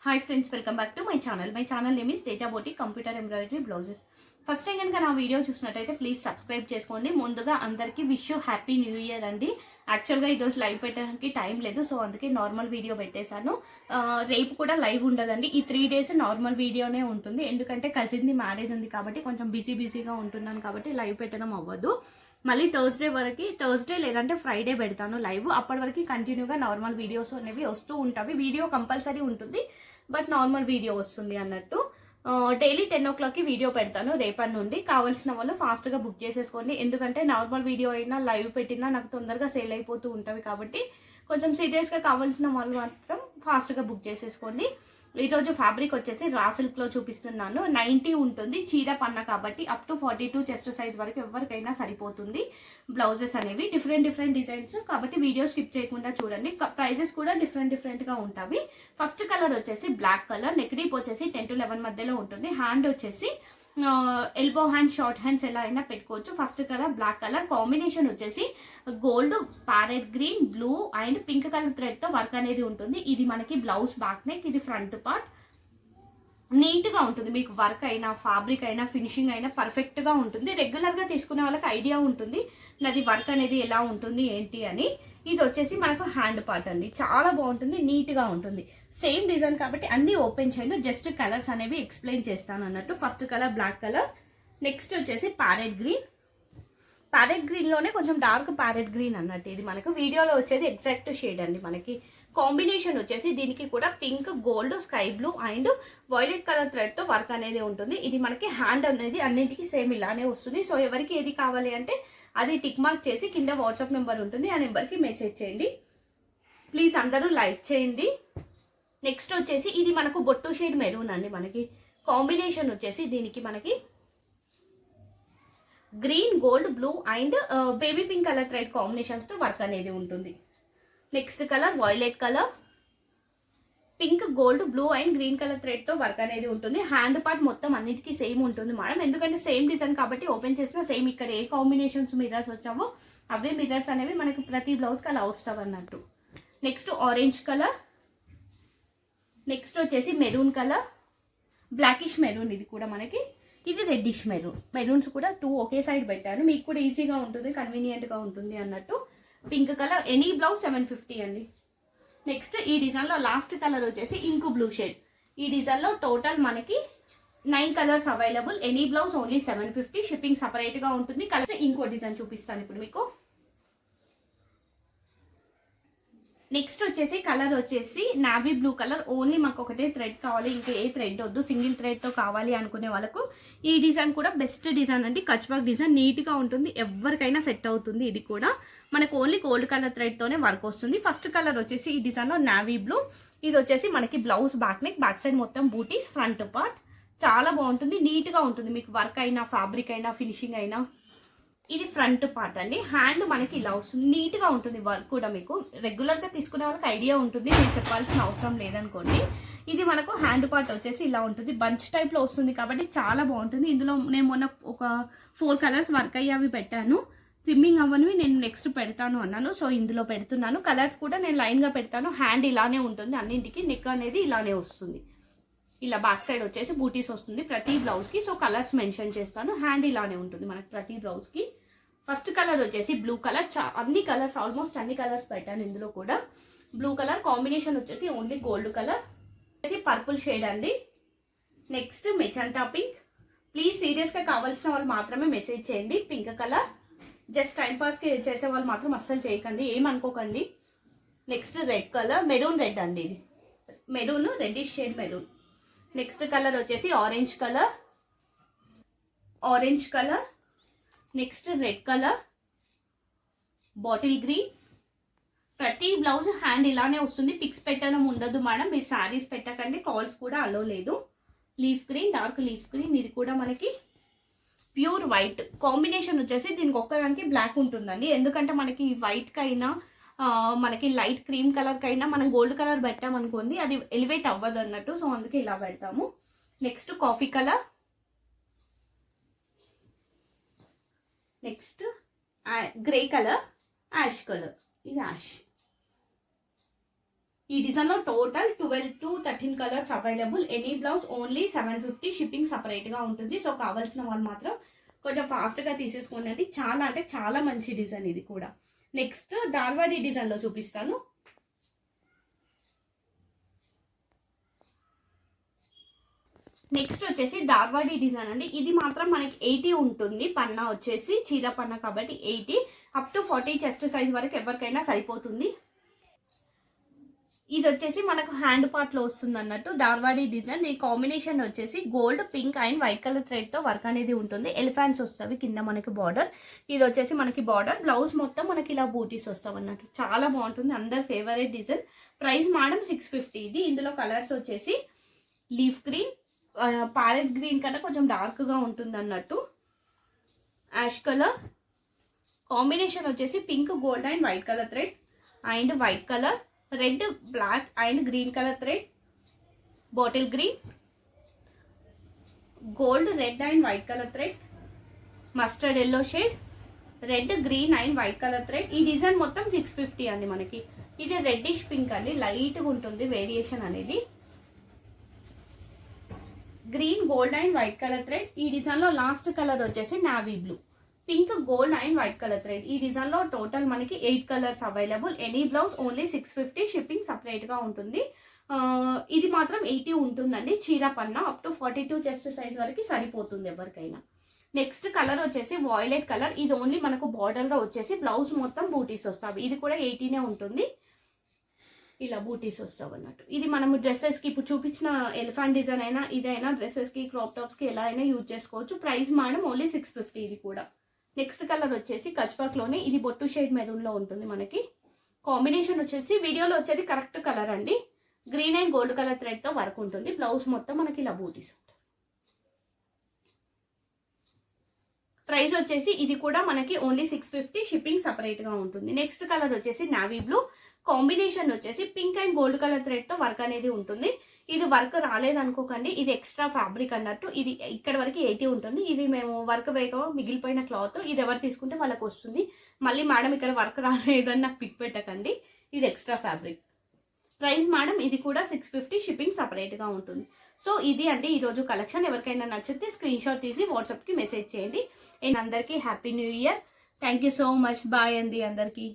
Hi friends, welcome back to my channel. My channel name is Teja boutique computer embroidery blouses. First time కనుక నా video చూసినట్టయితే please subscribe చేసుకోండి. ముందుగా అందరికీ wish you happy new year అండి. యాక్చువల్గా ఈరోజు లైవ్ పెట్టడానికి టైం లేదు, సో అందుకే నార్మల్ వీడియో పెట్టేశాను. రేపు కూడా లైవ్ ఉండదండి. ఈ 3 days నార్మల్ వీడియోనే ఉంటుంది, ఎందుకంటే కజిన్ది మ్యారేజ్ ఉంది కాబట్టి కొంచెం బిజీగా ఉంటున్నాను కాబట్టి లైవ్ పెట్టడం అవ్వదు. మళ్ళీ థర్స్డే లేదంటే ఫ్రైడే పెడతాను లైవ్. అప్పటి వరకు కంటిన్యూగా నార్మల్ వీడియోస్ అనేవి వస్తూ ఉంటాయి. వీడియో కంపల్సరీ ఉంటుంది, బట్ నార్మల్ వీడియో వస్తుంది అన్నట్టు. డైలీ 10 o'clockకి వీడియో పెడతాను రేపటి నుండి. కావాల్సిన వాళ్ళు ఫాస్ట్గా బుక్ చేసేసుకోండి, ఎందుకంటే నార్మల్ వీడియో అయినా లైవ్ పెట్టినా నాకు తొందరగా సేల్ అయిపోతూ ఉంటుంది కాబట్టి కొంచెం సీరియస్గా కావాల్సిన వాళ్ళు మాత్రం ఫాస్ట్గా బుక్ చేసేసుకోండి. ఈరోజు ఫ్యాబ్రిక్ వచ్చేసి రా సిల్క్లో చూపిస్తున్నాను. 90 ఉంటుంది, చీర పన్న కాబట్టి అప్ టు 42 చెస్ట్ సైజ్ వరకు ఎవరికైనా సరిపోతుంది. బ్లౌజెస్ అనేవి డిఫరెంట్ డిజైన్స్ కాబట్టి వీడియో స్కిప్ చేయకుండా చూడండి. ప్రైజెస్ కూడా డిఫరెంట్గా ఉంటాయి. ఫస్ట్ కలర్ వచ్చేసి బ్లాక్ కలర్, నెక్ డీప్ వచ్చేసి 10 to 11 మధ్యలో ఉంటుంది. హ్యాండ్ వచ్చేసి ఎల్బో హ్యాండ్, షార్ట్ హ్యాండ్స్ ఎలా అయినా పెట్టుకోవచ్చు. First colour black colour, combination వచ్చేసి gold, parrot green, blue and pink colour థ్రెడ్తో వర్క్ అనేది ఉంటుంది. ఇది మనకి బ్లౌజ్ బ్యాక్ నెక్, ఇది ఫ్రంట్ పార్ట్. నీట్గా ఉంటుంది, మీకు వర్క్ అయినా ఫ్యాబ్రిక్ అయినా ఫినిషింగ్ అయినా పర్ఫెక్ట్గా ఉంటుంది. రెగ్యులర్గా తీసుకునే వాళ్ళకి ఐడియా ఉంటుంది నాది వర్క్ అనేది ఎలా ఉంటుంది ఏంటి అని. ఇది వచ్చేసి మనకు హ్యాండ్ పార్ట్ అండి, చాలా బాగుంటుంది, నీట్గా ఉంటుంది. సేమ్ డిజైన్ కాబట్టి అన్నీ ఓపెన్ చేయండి, జస్ట్ కలర్స్ అనేవి ఎక్స్ప్లెయిన్ చేస్తాను అన్నట్టు. First colour black colour, next వచ్చేసి ప్యారెట్ గ్రీన్. ప్యారెట్ గ్రీన్లోనే కొంచెం డార్క్ ప్యారెట్ గ్రీన్ అన్నట్టు. ఇది మనకు వీడియోలో వచ్చేది ఎగ్జాక్ట్ షేడ్ అండి. మనకి కాంబినేషన్ వచ్చేసి దీనికి కూడా pink, gold, sky blue and violet colour థ్రెడ్తో వర్క్ అనేది ఉంటుంది. ఇది మనకి హ్యాండ్ అనేది అన్నింటికి సేమ్ ఇలానే వస్తుంది. సో ఎవరికి ఏది కావాలి అంటే అది టిక్ మార్క్ చేసి కింద వాట్సాప్ నెంబర్ ఉంటుంది, ఆ నెంబర్కి మెసేజ్ చేయండి. ప్లీజ్ అందరూ లైక్ చేయండి. నెక్స్ట్ వచ్చేసి ఇది మనకు బొట్టు షేడ్ మెరూన్ అండి. మనకి కాంబినేషన్ వచ్చేసి దీనికి మనకి green, gold, blue and baby pink colour thread కాంబినేషన్స్తో వర్క్ అనేది ఉంటుంది. Next colour violet colour, pink, gold, blue and green colour థ్రెడ్తో వర్క్ అనేది ఉంటుంది. హ్యాండ్ పార్ట్ మొత్తం అన్నిటికీ సేమ్ ఉంటుంది మేడం, ఎందుకంటే సేమ్ డిజైన్ కాబట్టి ఓపెన్ చేసిన సేమ్ ఇక్కడ ఏ కాంబినేషన్స్ మిర్రర్స్ వచ్చావో అవే మిర్రర్స్ అనేవి మనకి ప్రతి బ్లౌజ్కి అలా వస్తావు అన్నట్టు. నెక్స్ట్ ఆరెంజ్ కలర్, నెక్స్ట్ వచ్చేసి మెరూన్ కలర్, బ్లాకిష్ మెరూన్. ఇది కూడా మనకి ఇది రెడ్డిష్ మెరూన్. మెరూన్స్ కూడా 2 ఒకే సైడ్ పెట్టాను, మీకు కూడా ఈజీగా ఉంటుంది, కన్వీనియంట్గా ఉంటుంది అన్నట్టు. పింక్ కలర్, ఎనీ బ్లౌజ్ 750 అండి. నెక్స్ట్ ఈ డిజైన్లో లాస్ట్ కలర్ వచ్చేసి ఇంకు బ్లూ షేడ్. ఈ డిజైన్లో టోటల్ మనకి 9 colours available. Any blouse only 750, shipping సపరేట్గా ఉంటుంది. కలర్స్ ఇంకో డిజైన్ చూపిస్తాను ఇప్పుడు మీకు. నెక్స్ట్ వచ్చేసి కలర్ వచ్చేసి నావీ బ్లూ కలర్. ఓన్లీ మాకు ఒకటే థ్రెడ్ కావాలి, ఇంకా ఏ థ్రెడ్ వద్దు, సింగిల్ థ్రెడ్తో కావాలి అనుకునే వాళ్ళకు ఈ డిజైన్ కూడా బెస్ట్ డిజైన్ అండి. కచ్ వర్క్ డిజైన్, నీట్గా ఉంటుంది, ఎవరికైనా సెట్ అవుతుంది. ఇది కూడా మనకు ఓన్లీ గోల్డ్ కలర్ థ్రెడ్తోనే వర్క్ వస్తుంది. ఫస్ట్ కలర్ వచ్చేసి ఈ డిజైన్లో నావీ బ్లూ. ఇది వచ్చేసి మనకి blouse back neck, back side మొత్తం బూటీస్, ఫ్రంట్ పార్ట్ చాలా బాగుంటుంది, నీట్గా ఉంటుంది. మీకు వర్క్ అయినా ఫ్యాబ్రిక్ అయినా ఫినిషింగ్ అయినా. ఇది ఫ్రంట్ పార్ట్ అండి. హ్యాండ్ మనకి ఇలా వస్తుంది, నీట్గా ఉంటుంది. వర్క్ కూడా మీకు రెగ్యులర్గా తీసుకునే వాళ్ళకి ఐడియా ఉంటుంది, నేను చెప్పాల్సిన అవసరం లేదనుకోండి. ఇది మనకు హ్యాండ్ పార్ట్ వచ్చేసి ఇలా ఉంటుంది, బంచ్ టైప్లో వస్తుంది కాబట్టి చాలా బాగుంటుంది. ఇందులో నేను మొన్న ఒక 4 కలర్స్ వర్క్ అయ్యేవి పెట్టాను, ట్రిమ్మింగ్ అవ్వనివి నేను నెక్స్ట్ పెడతాను అన్నాను, సో ఇందులో పెడుతున్నాను. కలర్స్ కూడా నేను లైన్గా పెడతాను. హ్యాండ్ ఇలానే ఉంటుంది అన్నింటికి, నెక్ అనేది ఇలానే వస్తుంది. ఇలా బ్యాక్ సైడ్ వచ్చేసి బూటీస్ వస్తుంది ప్రతి బ్లౌజ్కి, సో కలర్స్ మెన్షన్ చేస్తాను. హ్యాండ్ ఇలానే ఉంటుంది మనకి ప్రతి బ్లౌజ్కి. ఫస్ట్ కలర్ వచ్చేసి బ్లూ కలర్. అన్ని కలర్స్, ఆల్మోస్ట్ అన్ని కలర్స్ పెట్టాను ఇందులో కూడా. బ్లూ కలర్ కాంబినేషన్ వచ్చేసి ఓన్లీ గోల్డ్ కలర్, వచ్చేసి పర్పుల్ షేడ్ అండి. Next magenta pink. ప్లీజ్ సీరియస్గా కావాల్సిన వాళ్ళు మాత్రమే మెసేజ్ చేయండి. పింక్ కలర్, జస్ట్ టైంపాస్కి చేసే వాళ్ళు మాత్రం అస్సలు చేయకండి, ఏమనుకోకండి. Next red colour, maroon red అండి. ఇది maroon, reddish shade maroon. Next colour వచ్చేసి orange colour, orange colour. Next red colour, bottle green. ప్రతి బ్లౌజ్ హ్యాండ్ ఇలానే వస్తుంది, పిక్స్ పెట్టడం ఉండదు మేడం, మీరు శారీస్ పెట్టకండి, కాల్స్ కూడా అలో లేదు. Leaf green, dark leaf green. ఇది కూడా మనకి ప్యూర్ వైట్. కాంబినేషన్ వచ్చేసి దీనికి ఒక్కదానికి బ్లాక్ ఉంటుందండి, ఎందుకంటే మనకి వైట్కి అయినా మనకి లైట్ క్రీమ్ కలర్కి అయినా మనం గోల్డ్ కలర్ పెట్టామనుకోండి అది ఎలివేట్ అవ్వదు అన్నట్టు, సో అందుకే ఇలా పెడతాము. Next coffee colour, next grey colour, ash colour. ఇది యాష్. ఈ డిజైన్లో total 12 to 13 colours available. Any blouse only 750, shipping సపరేట్గా ఉంటుంది. సో కావాల్సిన వాళ్ళు మాత్రం కొంచెం ఫాస్ట్గా తీసేసుకోండి అండి. చాలా అంటే చాలా మంచి డిజైన్ ఇది కూడా. నెక్స్ట్ ధార్వాడి డిజైన్లో చూపిస్తాను. నెక్స్ట్ వచ్చేసి ధార్వాడి డిజైన్ అండి. ఇది మాత్రం మనకి 80 ఉంటుంది. పన్నా వచ్చేసి చీర పన్నా కాబట్టి 80 అప్ టు 40 చెస్ట్ సైజ్ వరకు ఎవరికైనా సరిపోతుంది. ఇది వచ్చేసి మనకు హ్యాండ్ పార్ట్లో వస్తుంది అన్నట్టు ధార్వాడి డిజైన్. ఈ కాంబినేషన్ వచ్చేసి gold, pink and white colour థ్రెడ్తో వర్క్ అనేది ఉంటుంది. ఎలిఫెంట్స్ వస్తాయి కింద మనకి బార్డర్. ఇది వచ్చేసి మనకి బార్డర్. బ్లౌజ్ మొత్తం మనకి ఇలా బూటీస్ వస్తాం అన్నట్టు. చాలా బాగుంటుంది, అందరి ఫేవరెట్ డిజైన్. ప్రైస్ మేడం 650 ఇది. ఇందులో కలర్స్ వచ్చేసి లీఫ్ గ్రీన్, ప్యారెట్ గ్రీన్ కన్నా కొంచెం డార్క్గా ఉంటుంది అన్నట్టు, యాష్ కలర్, కాంబినేషన్ వచ్చేసి pink, gold and white colour thread and white colour, red, black and green colour thread, bottle green, gold, red and white colour thread, mustard yellow shade, red, green and white colour thread. ఈ design మొత్తం 650 అండి మనకి. ఇది reddish pink అండి, లైట్గా ఉంటుంది variation అనేది. Green, gold and white colour thread. ఈ డిజైన్లో లాస్ట్ కలర్ వచ్చేసి navy blue, pink, gold and white colour thread. ఈ డిజైన్లో టోటల్ మనకి 8 colours available. Any blouse only 650, shipping సపరేట్గా ఉంటుంది. ఇది మాత్రం 80 ఉంటుందండి. చీర పన్నా అప్ టు 42 చెస్ట్ సైజ్ వరకు సరిపోతుంది ఎవరికైనా. నెక్స్ట్ కలర్ వచ్చేసి వాయిలెట్ కలర్. ఇది ఓన్లీ మనకు బార్డర్లో వచ్చేసి బ్లౌజ్ మొత్తం బూటీస్ వస్తాయి. ఇది కూడా 80నే ఉంటుంది. ఇలా బూటీస్ వస్తావు అన్నట్టు. ఇది మనము డ్రెస్సెస్కి ఇప్పుడు చూపించిన ఎలిఫెంట్ డిజైన్ అయినా ఇదైనా డ్రెస్సెస్కి, క్రాప్ టాప్స్కి ఎలా అయినా యూజ్ చేసుకోవచ్చు. ప్రైస్ మేడం ఓన్లీ 650 ఇది కూడా. నెక్స్ట్ కలర్ వచ్చేసి కచ్పాక్లోనే, ఇది బొట్టు షేడ్ మెరూన్లో ఉంటుంది మనకి. కాంబినేషన్ వచ్చేసి వీడియోలో వచ్చేది కరెక్ట్ కలర్ అండి. గ్రీన్ అండ్ గోల్డ్ కలర్ థ్రెడ్తో వర్క్ ఉంటుంది. బ్లౌజ్ మొత్తం మనకి ఇలా బూటీస్ ఉంటాయి. ప్రైస్ వచ్చేసి ఇది కూడా మనకి ఓన్లీ 650, షిప్పింగ్ సపరేట్గా ఉంటుంది. నెక్స్ట్ కలర్ వచ్చేసి నావీ బ్లూ, కాంబినేషన్ వచ్చేసి పింక్ అండ్ గోల్డ్ కలర్ థ్రెడ్తో వర్క్ అనేది ఉంటుంది. ఇది వర్క్ రాలేదనుకోకండి, ఇది ఎక్స్ట్రా ఫ్యాబ్రిక్ అన్నట్టు. ఇది ఇక్కడ వరకు 80 ఉంటుంది. ఇది మేము వర్క్ వేయక మిగిలిపోయిన క్లాత్. ఇది ఎవరు తీసుకుంటే వాళ్ళకి వస్తుంది. మళ్ళీ మేడం ఇక్కడ వర్క్ రాలేదని నాకు పిక్ పెట్టకండి, ఇది ఎక్స్ట్రా ఫ్యాబ్రిక్. ప్రైస్ మేడం ఇది కూడా 650, షిప్పింగ్ సపరేట్గా ఉంటుంది. సో ఇది అంటే ఈరోజు కలెక్షన్. ఎవరికైనా నచ్చితే స్క్రీన్ షాట్ తీసి వాట్సాప్కి మెసేజ్ చేయండి. అండ్ అందరికీ happy new year. Thank you so much. Bye అండి అందరికీ.